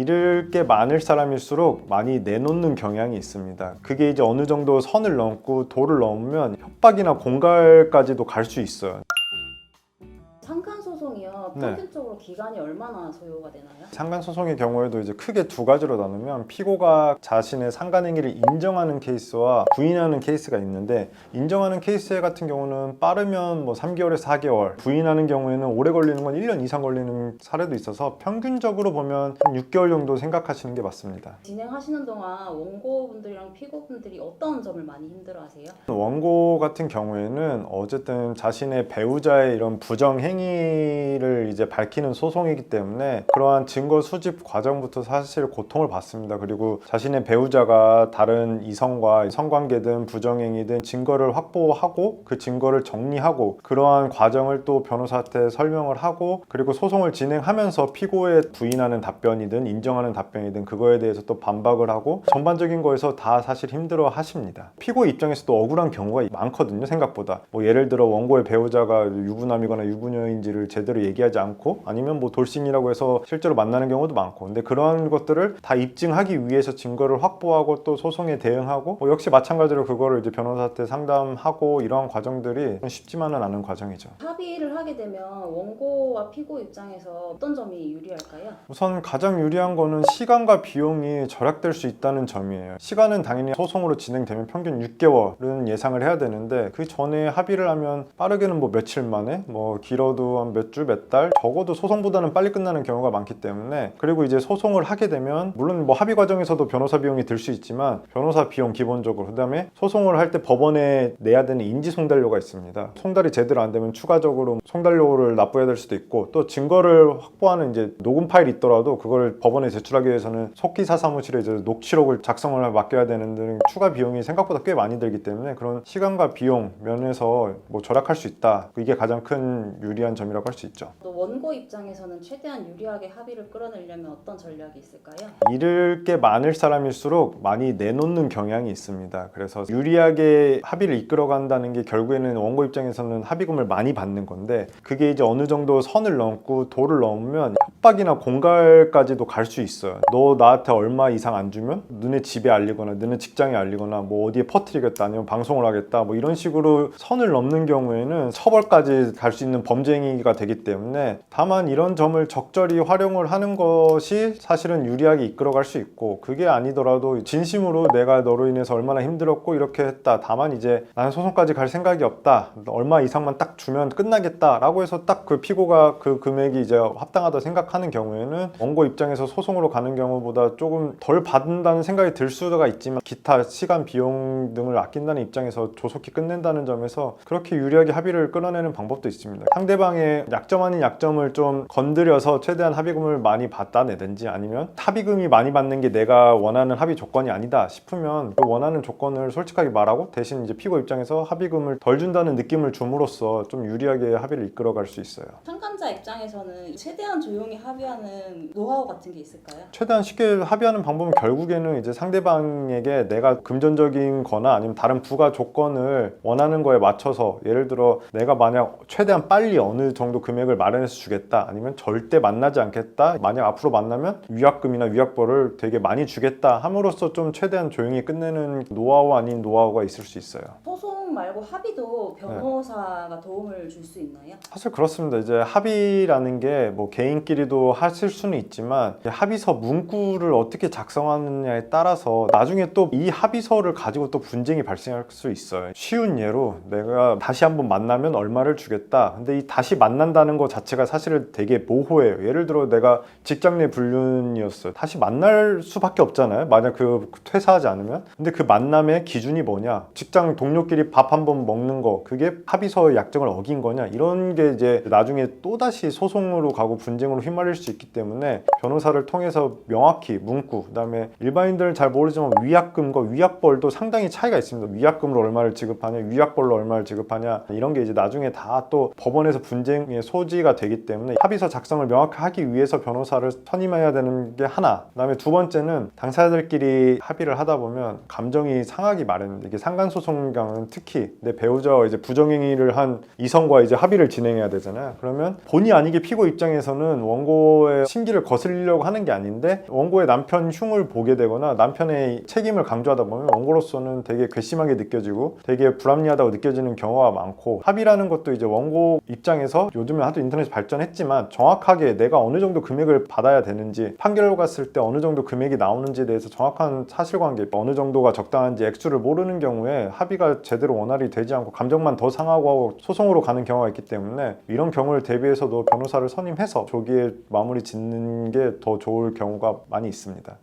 잃을 게 많을 사람일수록 많이 내놓는 경향이 있습니다. 그게 이제 어느 정도 선을 넘고 도를 넘으면 협박이나 공갈까지도 갈 수 있어요. 상간소송이요. 네. 평균적으로 기간이 얼마나 소요가 되나요? 상간소송의 경우에도 이제 크게 두 가지로 나누면 피고가 자신의 상간행위를 인정하는 케이스와 부인하는 케이스가 있는데, 인정하는 케이스 같은 경우는 빠르면 뭐 3개월에서 4개월, 부인하는 경우에는 오래 걸리는 건 1년 이상 걸리는 사례도 있어서 평균적으로 보면 한 6개월 정도 생각하시는 게 맞습니다. 진행하시는 동안 원고분들이랑 피고분들이 어떤 점을 많이 힘들어하세요? 원고 같은 경우에는 어쨌든 자신의 배우자의 이런 부정 행위를 이제 밝히는 소송이기 때문에 그러한 증거 수집 과정부터 사실 고통을 받습니다. 그리고 자신의 배우자가 다른 이성과 성관계든 부정행위든 증거를 확보하고 그 증거를 정리하고 그러한 과정을 또 변호사한테 설명을 하고, 그리고 소송을 진행하면서 피고의 부인하는 답변이든 인정하는 답변이든 그거에 대해서 또 반박을 하고, 전반적인 거에서 다 사실 힘들어 하십니다. 피고 입장에서도 억울한 경우가 많거든요, 생각보다. 뭐 예를 들어 원고의 배우자가 유부남이거나 유부녀인지를 제대로 얘기하지 않고, 아니면 뭐 돌싱이라고 해서 실제로 만나는 경우도 많고, 근데 그러한 것들을 다 입증하기 위해서 증거를 확보하고 또 소송에 대응하고, 역시 마찬가지로 그거를 이제 변호사한테 상담하고, 이러한 과정들이 쉽지만은 않은 과정이죠. 합의를 하게 되면 원고와 피고 입장에서 어떤 점이 유리할까요? 우선 가장 유리한 거는 시간과 비용이 절약될 수 있다는 점이에요. 시간은 당연히 소송으로 진행되면 평균 6개월은 예상을 해야 되는데, 그 전에 합의를 하면 빠르게는 뭐 며칠 만에, 뭐 길어도 한 몇 주, 몇 달, 적어도 소송보다는 빨리 끝나는 경우가 많기 때문에, 그리고 이제 소송을 하게 되면 물론 뭐 합의 과정에서도 변호사 비용이 들 수 있지만, 변호사 비용 기본적으로, 그다음에 소송을 할 때 법원에 내야 되는 인지 송달료가 있습니다. 송달이 제대로 안 되면 추가적으로 송달료를 납부해야 될 수도 있고, 또 증거를 확보하는 이제 녹음 파일이 있더라도 그걸 법원에 제출하기 위해서는 속기사 사무실에 이제 녹취록을 작성을 맡겨야 되는 등 추가 비용이 생각보다 꽤 많이 들기 때문에, 그런 시간과 비용 면에서 뭐 절약할 수 있다, 이게 가장 큰 유리한 점이라고 할 수 있죠. 또 원고 입장에서는 최대한 유리하게 합의를 끌어내려면 어떤 전략이 있을까요? 잃을 게 많을 사람일수록 많이 내놓는 경향이 있습니다. 그래서 유리하게 합의를 이끌어간다는 게 결국에는 원고 입장에서는 합의금을 많이 받는 건데, 그게 이제 어느 정도 선을 넘고 도를 넘으면 협박이나 공갈까지도 갈 수 있어요. 너 나한테 얼마 이상 안 주면 너네 집에 알리거나 너네 직장에 알리거나 뭐 어디에 퍼뜨리겠다, 아니면 방송을 하겠다, 뭐 이런 식으로 선을 넘는 경우에는 처벌까지 갈 수 있는 범죄 행위가 되기 때문에, 다만 이런 점을 적절히 활용을 하는 것이 사실은 유리하게 이끌어갈 수 있고, 그게 아니더라도 진심으로 내가 너로 인해서 얼마나 힘들었고 이렇게 했다, 다만 이제 나는 소송까지 갈 생각이 없다, 얼마 이상만 딱 주면 끝나겠다 라고 해서 딱 그 피고가 그 금액이 이제 합당하다 생각하는 경우에는 원고 입장에서 소송으로 가는 경우보다 조금 덜 받는다는 생각이 들 수가 있지만, 기타 시간 비용 등을 아낀다는 입장에서 조속히 끝낸다는 점에서 그렇게 유리하게 합의를 끌어내는 방법도 있습니다. 상대방의 약점 아닌 약점을 좀 건드려서 최대한 합의금을 많이 받아내든지, 아니면 합의금이 많이 받는 게 내가 원하는 합의 조건이 아니다 싶으면 그 원하는 조건을 솔직하게 말하고, 대신 이제 피고 입장에서 합의금을 덜 준다는 느낌을 줌으로써 좀 유리하게 합의를 이끌어갈 수 있어요. 상간자 입장에서는 최대한 조용히 합의하는 노하우 같은 게 있을까요? 최대한 쉽게 합의하는 방법은 결국에는 이제 상대방에게 내가 금전적인 거나 아니면 다른 부가 조건을 원하는 거에 맞춰서, 예를 들어 내가 만약 최대한 빨리 어느 정도 금액을 마련해서 주겠다, 아니면 절대 만나지 않겠다, 만약 앞으로 만나면 위약금이나 위약벌을 되게 많이 주겠다 함으로써 좀 최대한 조용히 끝내는 노하우 아닌 노하우가 있을 수 있어요. 소송 말고 합의도 변호사가 도움을 줄 수 있나요? 사실 그렇습니다. 이제 합의라는 게 뭐 개인끼리도 하실 수는 있지만, 합의서 문구를 어떻게 작성하느냐에 따라서 나중에 또 이 합의서를 가지고 또 분쟁이 발생할 수 있어요. 쉬운 예로, 내가 다시 한번 만나면 얼마를 주겠다, 근데 이 다시 만난다는 것 자체가 사실은 되게 모호해요. 예를 들어 내가 직장 내 불륜이었어요. 다시 만날 수밖에 없잖아요, 만약 그 퇴사하지 않으면. 근데 그 만남의 기준이 뭐냐, 직장 동료끼리 밥 한번 먹는 거, 그게 합의서의 약정을 어긴 거냐, 이런 게 이제 나중에 또다시 소송으로 가고 분쟁으로 휘말릴 수 있기 때문에, 변호사를 통해서 명확히 문구, 그다음에 일반인들은 잘 모르지만 위약금과 위약벌도 상당히 차이가 있습니다. 위약금으로 얼마를 지급하냐, 위약벌로 얼마를 지급하냐, 이런 게 이제 나중에 다 또 법원에서 분쟁의 소지가 되기 때문에, 합의서 작성을 명확히 하기 위해서 변호사를 선임해야 되는 게 하나, 그다음에 두 번째는 당사자들끼리 합의를 하다 보면 감정이 상하기 마련입니다. 이게 상간소송경은 특히 특히 내 배우자와 이제 부정행위를 한 이성과 이제 합의를 진행해야 되잖아요. 그러면 본의 아니게 피고 입장에서는 원고의 심기를 거슬리려고 하는 게 아닌데 원고의 남편 흉을 보게 되거나 남편의 책임을 강조하다 보면 원고로서는 되게 괘씸하게 느껴지고 되게 불합리하다고 느껴지는 경우가 많고, 합의라는 것도 이제 원고 입장에서 요즘에 하도 인터넷이 발전했지만 정확하게 내가 어느 정도 금액을 받아야 되는지, 판결 갔을 때 어느 정도 금액이 나오는지에 대해서 정확한 사실관계, 어느 정도가 적당한지 액수를 모르는 경우에 합의가 제대로 원활히 되지 않고 감정만 더 상하고 소송으로 가는 경우가 있기 때문에, 이런 경우를 대비해서도 변호사를 선임해서 조기에 마무리 짓는 게 더 좋을 경우가 많이 있습니다.